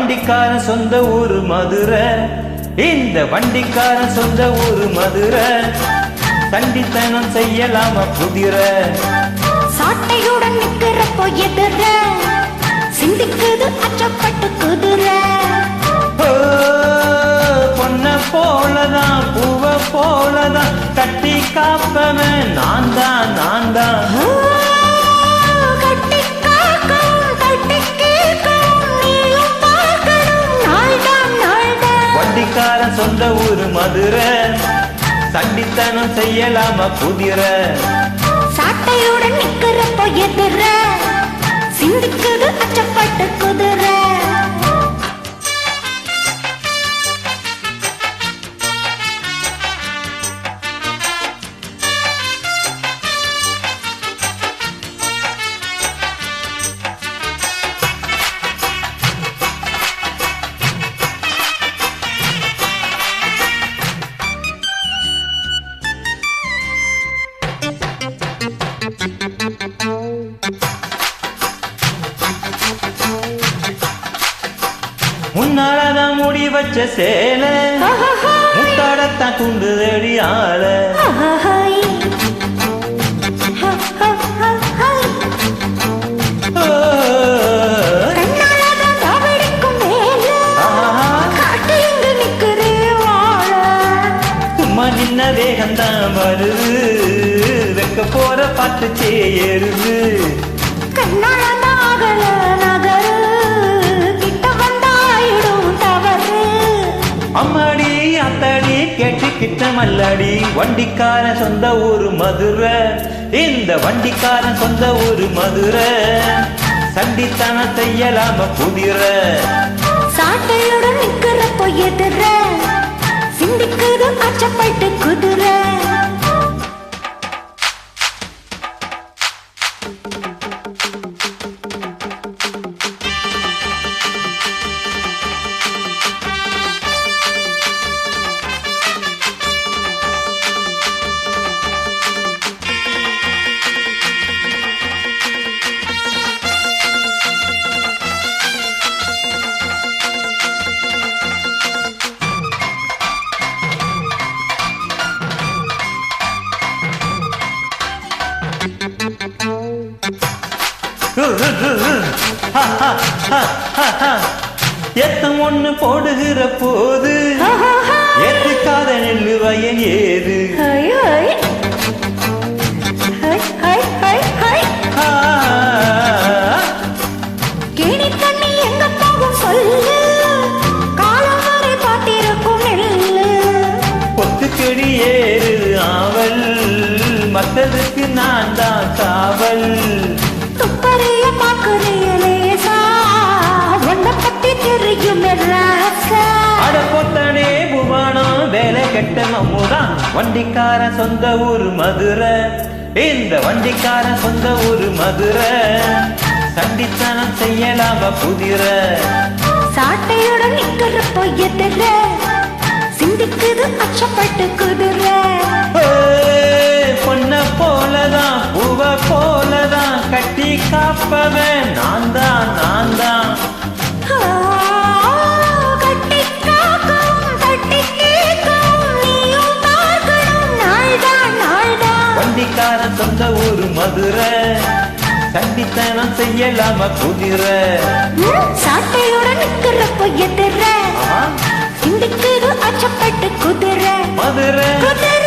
வண்டிக்காரன் சொந்த ஊரு மதுரை. இந்த வண்டிக்காரன் சொந்த ஊரு மதுரை. சண்டித்தனம் செய்யலாம குதிரை. சாட்டையுடன் நிக்கிறப்போ எதிர சிந்திக்குது அச்சப்பட்டு குதிரை. பொன்ன போலதான் பூவ போலதான் கட்டி காப்பவன் நான் தான் நான் தான். கட்டி காக்கும் கட்டி கேட்கும் நீயும் பார்க்கணும் நாள்தான் நாள்தான். வண்டிக்காரன் சொந்த ஊரு மதுரை. சண்டித்தனம் செய்யலாம குதிரை. சாட்டையுடன் நிக்கிறப்போ எதிர சிந்திக்குது அச்சப்பட்டு குதிரை. முன்னாலதான் முடி வச்ச சேல முத்தாடத்தான் குண்டு தேடி ஆள. சும்மா நின்ன வேகந்தான் வருது வெக்க போற பாட்டு சேருது. அம்மாடி அத்தாடி கேட்டு கிட்ட மல்லாடி. வண்டிக்காரன் சொந்த ஊரு மதுரை. இந்த வண்டிக்காரன் சொந்த ஊரு மதுரை. சண்டித்தனம் செய்யலாம குதிரை. சாட்டையுடன் நிக்கிறப்போ எதிர சிந்திக்குது அச்சப்பட்டு குதிரை. எத்தம் ஒண்ணு போடுகிற போது ஏத்துக்காத நெல்லு வயன் ஏது. கேணி தண்ணி எங்க போகும் சொல்லு காலம் வரை பாத்திருக்கும் நெல்லு. பொத்துக்கடி ஏறு ஆவல் மத்ததுக்கு நான் தான் காவல். துப்பறிய பாக்குறிய லேசா ஒன்ன பத்தி தெரியும் ராசா. அட பொத்தனே புவனம் வேலை கெட்ட மம்முதான். வண்டிக்காரன் சொந்த ஊரு மதுரை. இந்த வண்டிக்காரன் சொந்த ஊரு மதுரை. சண்டித்தனம் செய்யலாம குதிரை. சாட்டையுடன் நிக்கிறப்போ எதிர சிந்திக்குது அச்சப்பட்டு குதிரை. பொன்ன போலதான் பூவ போலதான் கட்டி காப்பவன் நான் தான் நான் தான். கட்டி காக்கும் கட்டி கேட்கும் நீயும் பார்க்கணும் நாள்தான் நாள்தான். வண்டிக்காரன் சொந்த ஊரு மதுரை. சண்டித்தனம் செய்யலாம குதிரை. சாட்டையுடன் நிக்கிறப்போ எதிர சிந்திக்குது அச்சப்பட்டு குதிரை. மதுரை குதிரை.